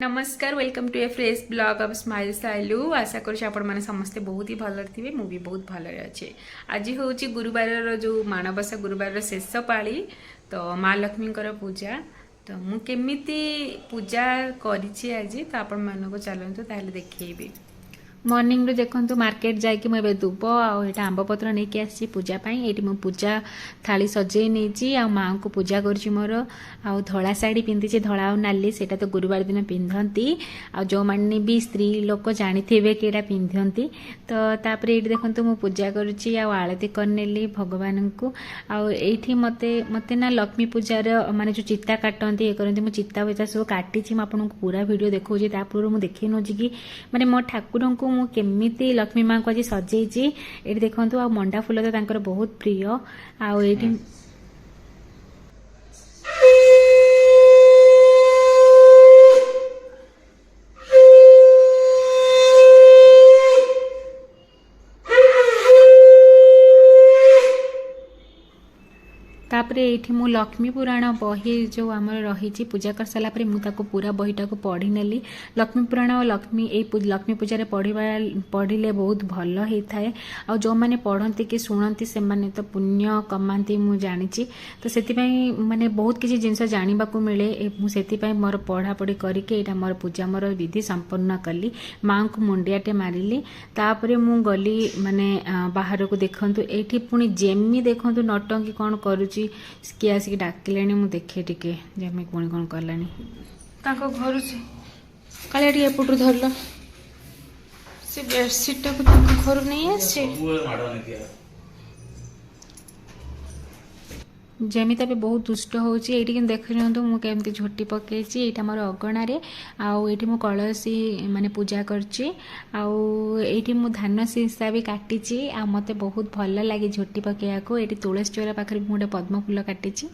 नमस्कार welcome to a fresh blog of smile साइलू आशा कर समस्ते बहुत ही भल थे मुझे बहुत भल अच्छे। आज हूँ गुरुवार जो माणबसा गुरुवार शेष पाली तो माँ लक्ष्मी पूजा तो मुझे पूजा करी आज तो आपण मानक चलतु ताहले देखिए मॉर्निंग रे देखंतु मार्केट जाइए मुझे दुब आटा आंब पत्र नहीं कि आसी पूजापाई ये मु पूजा थाली सजे नहीं आ माँ को पूजा करुँची मोर आ धला शाढ़ी पिंधि धला आ नाली से तो गुरुवार दिन पिंधती आ जो मैंने भी स्त्री लोक जानी थे कि यहाँ पिंधती तो तापर ये देखो मु पूजा करुँची आलती करनेली भगवान को आठी मत मत ना लक्ष्मी पूजार माने जो चिता काटती ये करती मुझे चिता विता सब काटी आपको पूरा वीडियो देखा तापूर्व मुझे देखे नौची कि माने मो ठाकुर को मु केमिति लक्ष्मी माँ को आज सजेची ये देखो आ मंडा फूल तो तांकर बहुत प्रिय आठी तापरे ये मु लक्ष्मी पुराण बही जो आम रही पूजा कर सारा मुझे पूरा बहीटा को पढ़ी नेली लक्ष्मी पुराण और लक्ष्मी पूजा पढ़ले बहुत भल होता है आ जो मैंने पढ़ती कि शुणती से माने तो पुण्य कमाती मु जानी तो से माने बहुत किसी जिनस जानवा को मिले मुझे मोर पढ़ापढ़ी करके मोर पूजा मोर विधि संपन्न कली माँ को मुंडियाटे मारिली तापर मु गली माने बाहर को देखु ये पुणी जेमी देखु नटंकी कौन करुच्ची किए आसिक डाकिले मु देखे टिके जमी पुणी कौन कलानी घर से काले एपटू धरल से बेडसीट टाक घर नहीं आसे जमी तबे बहुत दुष्ट होची एठी कि देख नियंतु मु केमती झोटी पकेची एटा मोर अगणारे आउ एठी मु कलसी माने पूजा करची आउ एठी मु धान सीसा भी काटिची आ मते बहुत भल लागे झोटी पकेया को एठी तुलसी चोरा पाखरे मु पद्म फूल काटिची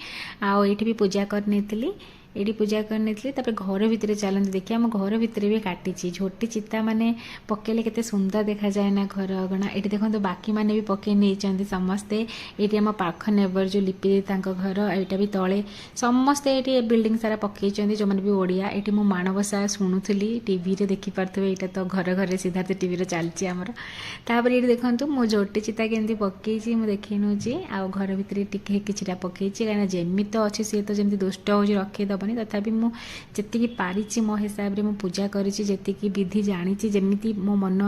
आउ एठी भी पूजा करनेतली ये पूजा करनी घर भितर चलते देखिए आम घर भितर भी काटी झोटी चिता माने पकेले केते सुंदर देखा जाए ना घर अगणा ये देखो बाकी माने भी पके नहीं समस्ते ये आम पाख नेबर जो लिपि घर यहाँ भी तले समस्ते ये बिल्डिंग सारा पकई जो मैंने भी ओडिया ये मु माणबसा शुणुली टीवी रे देखी पारे यहाँ तो घर घर सिद्धार्थ टीवी चलती आमर तापर ये देखो मो झोटी चिता केमती पकई मुझे देखे नौ आ घर भितर टिके किछिटा पकई कहीं जेमी तो अच्छे सी तो जमी दुष्ट हो रखीद तथापि मु जी पारिची मो हिसाब से मु पूजा करिछि जेतिकी विधि जानिछि जेमिति मो मन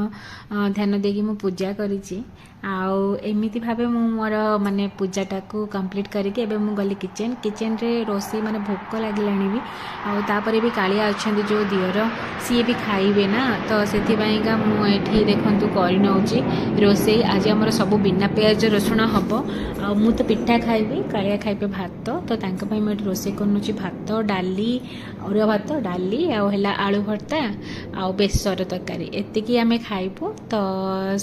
ध्यान देकी मु पूजा करिछि आउ एमिति भाबे मु मोर माने पूजाटा को कंप्लीट करके एबे मु गली किचन रे रोसी माने भोक लागिलाणी भी आउ तापरे भी कालिया अछंती जो दियर सी भी खाइबे ना तो सेति बाईका मु एठी देखंतु करि नउछि रोसे आज हमर सब बिना प्याज रसुण हबो आ मु तो पिठा खाइबी कालिया खाइबे भात तो तांका पई म रोसे करनुछि भात डाली अरुआ भात डाली आउला आलू भर्ता आउ बेसर तरकारी एतिकी आमे खाइबु तो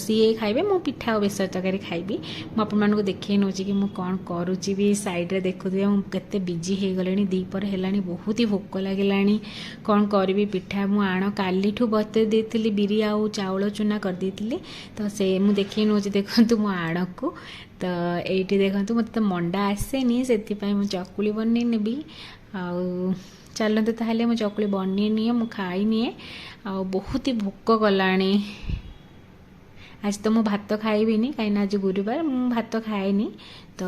सीए खाइबे मु पिठा बेसर तरकारी खाइबी मु आपन मानको देखै नउछि कि मु कोन करूछि भी साइड रे देखुथिबे मु केते बिजी हे गलेनी दीपर हेलानी बहुत ही भोक लागिलानी कोन करबी पिठा मु आण कालीठू बते देथिली बिरी आउ चावल चूना कर देथिली तो से मु देखै नउछि देखंतु मु आण को तो एठी देखंतु मते मंडा आसेनी सेति पई मु चकुली बनै नेबी आउ चलते ताहले मु चकुली बनी निए मु खाई निए आ बहुत ही भोक गलानी आज तो मु भात खाइबिनी कहीं आज गुरुवार मु भात खाएनी तो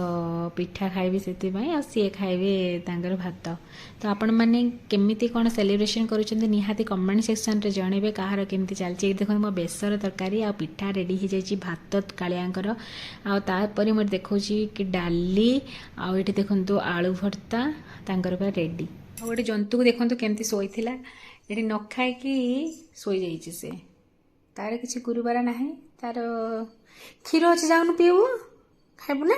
पिठा खाइबी से सी खाइबे तांगर भात तो आपण मैंने केमिति कौन सेलिब्रेशन करुछन्ते निहाती कमेंट सेक्शन रे जणेबे कहार केमिति चलछि देखो मो बेसर तरकारी आ पिठा रेडी हो जाइछि भात कालियांकर आ तापर मो देखौछि कि डाली आ एठी देखंतु आलू भर्ता तांगर का रेडी आ गोटे जंतु को देखंतु केमिति सोइथिला एठी न खाइकी सोई जाइछि से तार किछि गुरुवार नाही तार क्षीर अच्छे जाऊन पीबू खाइबू ना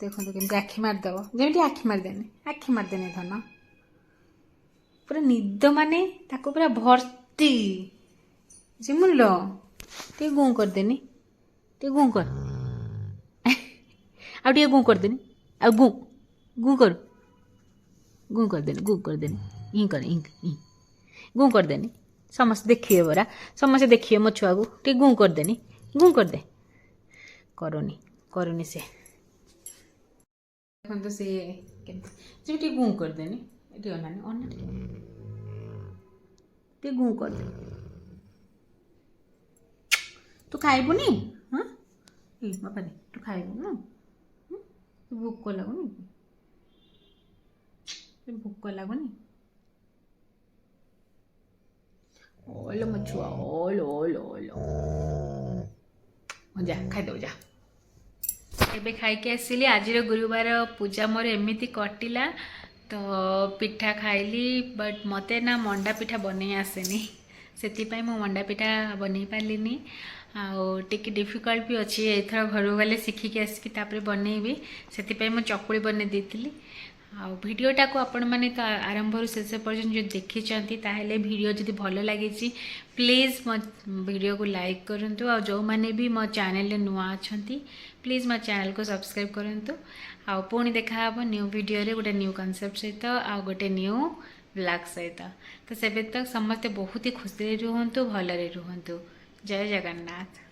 देखो केमती आखि मारदेव जमी आखि मारदेने धन पूरा निद माने ताको पूरा भर्ती जिमुल टे गुँ करदेनी टे गुँ कर आ टे गुँ करदेनी आ गुँ गुँ कर गुँ करदेनी ई कर ई गुँ करदेनी समस्त देखिए बरा समस्त देखिए मो छुआ को टे गुँ करदेनी गुँ करदे करूनी से देखो से गुँ करदेनी ये अनानी ଟିକେ ଗୁଁ କରିଦେ। ତୁ ଖାଇବୁନି? ହଁ ବାପାରେ ତୁ ଖାଇବୁନୁ? ଭୋକ ଲାଗୁନି? ଭୋକ ଲାଗୁନି? ଓଲୋ ମୋ ଛୁଆ, ଓଲୋ ଓଲୋ ଓଲୋ। ଯା ଖାଇଦେବୁ ଯା। ଏବେ ଖାଇକି ଆସିଲି। ଆଜିର ଗୁରୁବାର ପୂଜା ମୋର ଏମିତି କଟିଲା। ତ ପିଠା ଖାଇଲି, ବଟ୍ ମୋତେ ନା ମଣ୍ଡା ପିଠା ବନେଇ ଆସେନି, ସେଥିପାଇଁ ମୁଁ ମଣ୍ଡା ପିଠା ବନେଇ ପାରିଲିନି। ଆଉ ଟିକେ ଡିଫିକଲ୍ଟ ବି ଅଛି, ଏଥର ଘରକୁ ଗଲେ ଶିଖିକି ଆସିକି ତାପରେ ବନେଇବି। ସେଥିପାଇଁ ମୁଁ ଚକୁଳି ବନେଇ ଦେଇଥିଲି। ଆଉ ଭିଡ଼ିଓଟାକୁ ଆପଣମାନେ ତ ଆରମ୍ଭରୁ ଶେଷ ପର୍ଯ୍ୟନ୍ତ ଯଦି ଦେଖିଛନ୍ତି ତାହେଲେ ଭିଡ଼ିଓ ଯଦି ଭଲ ଲାଗିଛି ପ୍ଲିଜ୍ ମୋ ଭିଡ଼ିଓକୁ ଲାଇକ୍ କରନ୍ତୁ। ଆଉ ଯେଉଁମାନେ ବି ମୋ ଚ୍ୟାନେଲରେ ନୂଆ ଅଛନ୍ତି ପ୍ଲିଜ୍ ମୋ ଚ୍ୟାନେଲକୁ ସବସ୍କ୍ରାଇବ୍ କରନ୍ତୁ। ଆଉ ପୁଣି ଦେଖାହେବ ନ୍ୟୁ ଭିଡ଼ିଓରେ ଗୋଟେ ନ୍ୟୁ କନସେପ୍ଟ ସହିତ ଆଉ ଗୋଟେ ନ୍ୟୁ ବ୍ଲଗ୍ ସହିତ। ତ ସେବେ ତକ ସମସ୍ତେ ବହୁତ ହି ଖୁସିରେ ରୁହନ୍ତୁ, ଭଲରେ ରୁହନ୍ତୁ। ଜୟ ଜଗନ୍ନାଥ।